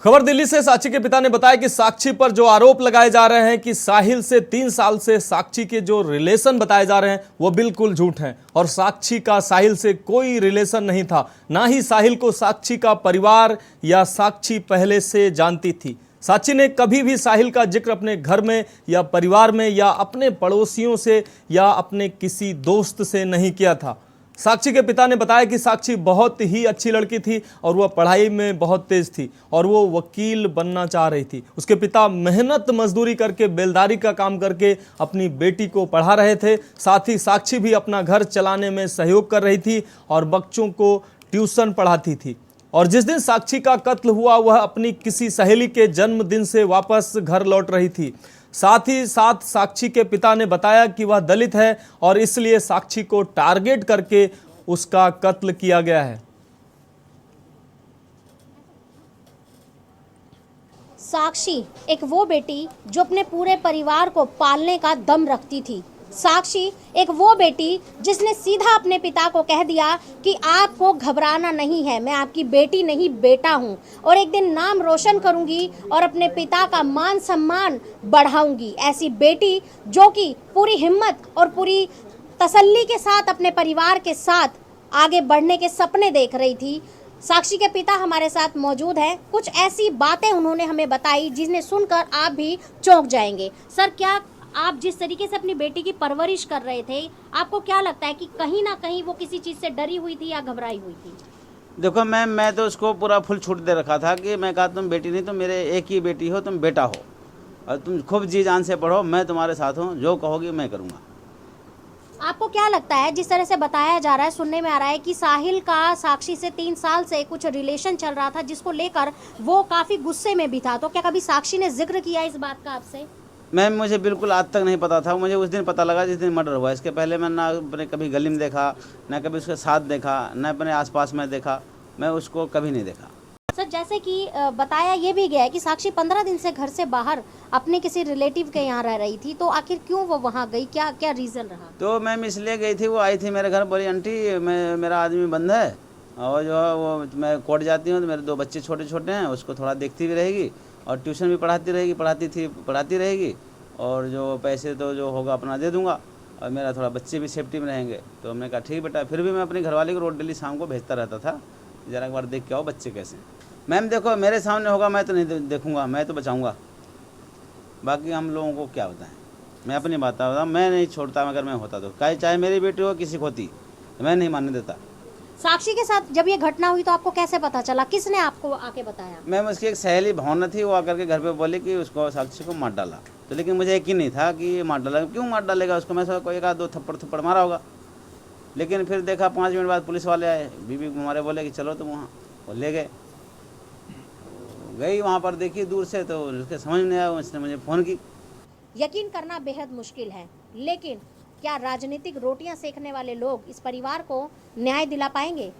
खबर दिल्ली से। साक्षी के पिता ने बताया कि साक्षी पर जो आरोप लगाए जा रहे हैं कि साहिल से 3 साल से साक्षी के जो रिलेशन बताए जा रहे हैं वो बिल्कुल झूठ हैं और साक्षी का साहिल से कोई रिलेशन नहीं था। ना ही साहिल को साक्षी का परिवार या साक्षी पहले से जानती थी। साक्षी ने कभी भी साहिल का जिक्र अपने घर में या परिवार में या अपने पड़ोसियों से या अपने किसी दोस्त से नहीं किया था। साक्षी के पिता ने बताया कि साक्षी बहुत ही अच्छी लड़की थी और वह पढ़ाई में बहुत तेज थी और वो वकील बनना चाह रही थी। उसके पिता मेहनत मजदूरी करके बेलदारी का काम करके अपनी बेटी को पढ़ा रहे थे। साथ ही साक्षी भी अपना घर चलाने में सहयोग कर रही थी और बच्चों को ट्यूशन पढ़ाती थी। और जिस दिन साक्षी का कत्ल हुआ वह अपनी किसी सहेली के जन्मदिन से वापस घर लौट रही थी। साथ ही साथ साक्षी के पिता ने बताया कि वह दलित है और इसलिए साक्षी को टारगेट करके उसका कत्ल किया गया है। साक्षी एक वो बेटी जो अपने पूरे परिवार को पालने का दम रखती थी। साक्षी एक वो बेटी जिसने सीधा अपने पिता को कह दिया कि आपको घबराना नहीं है, मैं आपकी बेटी नहीं बेटा हूँ और एक दिन नाम रोशन करूँगी और अपने पिता का मान सम्मान बढ़ाऊँगी। ऐसी बेटी जो कि पूरी हिम्मत और पूरी तसल्ली के साथ अपने परिवार के साथ आगे बढ़ने के सपने देख रही थी। साक्षी के पिता हमारे साथ मौजूद हैं। कुछ ऐसी बातें उन्होंने हमें बताई जिन्हें सुनकर आप भी चौंक जाएंगे। सर, क्या आप जिस तरीके से अपनी बेटी की परवरिश कर रहे थे, आपको क्या लगता है कि कहीं ना कहीं वो किसी चीज़ से डरी हुई थी या घबराई हुई थी? देखो मैम, मैं तो उसको पूरा फुल छूट दे रखा था कि मैं कहा तुम बेटी नहीं, तुम मेरे एक ही बेटी हो, तुम बेटा हो और तुम खूब जी जान से पढ़ो, मैं तुम्हारे साथ हूँ, जो कहोगी मैं करूँगा। आपको क्या लगता है, जिस तरह से बताया जा रहा है, सुनने में आ रहा है कि साहिल का साक्षी से 3 साल से कुछ रिलेशन चल रहा था जिसको लेकर वो काफ़ी गुस्से में भी था, तो क्या कभी साक्षी ने जिक्र किया इस बात का आपसे? मैम मुझे बिल्कुल आज तक नहीं पता था, मुझे उस दिन पता लगा जिस दिन मर्डर हुआ। इसके पहले मैं ना अपने कभी गली में देखा, ना कभी उसके साथ देखा, ना अपने आसपास में देखा, मैं उसको कभी नहीं देखा। सर, जैसे कि बताया ये भी गया है कि साक्षी 15 दिन से घर से बाहर अपने किसी रिलेटिव के यहाँ रह रही थी, तो आखिर क्यों वो वहाँ गई, क्या क्या रीज़न रहा? तो मैम इसलिए गई थी, वो आई थी मेरे घर, बोली आंटी मेरा आदमी बंद है और जो है वो मैं कोर्ट जाती हूँ तो मेरे 2 बच्चे छोटे छोटे हैं, उसको थोड़ा देखती भी रहेगी और ट्यूशन भी पढ़ाती रहेगी और जो पैसे तो जो होगा अपना दे दूंगा और मेरा थोड़ा बच्चे भी सेफ्टी में रहेंगे। तो हमने कहा ठीक बेटा। फिर भी मैं अपनी घरवाली को रोज डेली शाम को भेजता रहता था, ज़रा एक बार देख के आओ बच्चे कैसे। मैम देखो, मेरे सामने होगा मैं तो नहीं देखूंगा, मैं तो बचाऊंगा, बाकी हम लोगों को क्या बताएं। मैं अपनी बात बताऊँ, मैं नहीं छोड़ता, अगर मैं होता तो चाहे मेरी बेटी हो किसी को होती, मैं नहीं मानने देता। साक्षी के साथ जब ये घटना हुई तो आपको कैसे पता चला, किसने आपको आके बताया? मैम उसकी एक सहेली भावना थी, वो आकर के घर पे बोली कि उसको साक्षी को मार डाला, तो लेकिन मुझे यकीन नहीं था कि ये मार डाला। क्यों मार डालेगा उसको, मैं कोई 1-2 थप्पड़ मारा होगा। लेकिन फिर देखा 5 मिनट बाद पुलिस वाले आए, बीबी हमारे बोले कि चलो तुम वहाँ, वो ले गए। गई वहाँ पर देखी दूर से तो उसके समझ नहीं आया, उसने मुझे फ़ोन की। यकीन करना बेहद मुश्किल है, लेकिन क्या राजनीतिक रोटियां सेकने वाले लोग इस परिवार को न्याय दिला पाएंगे?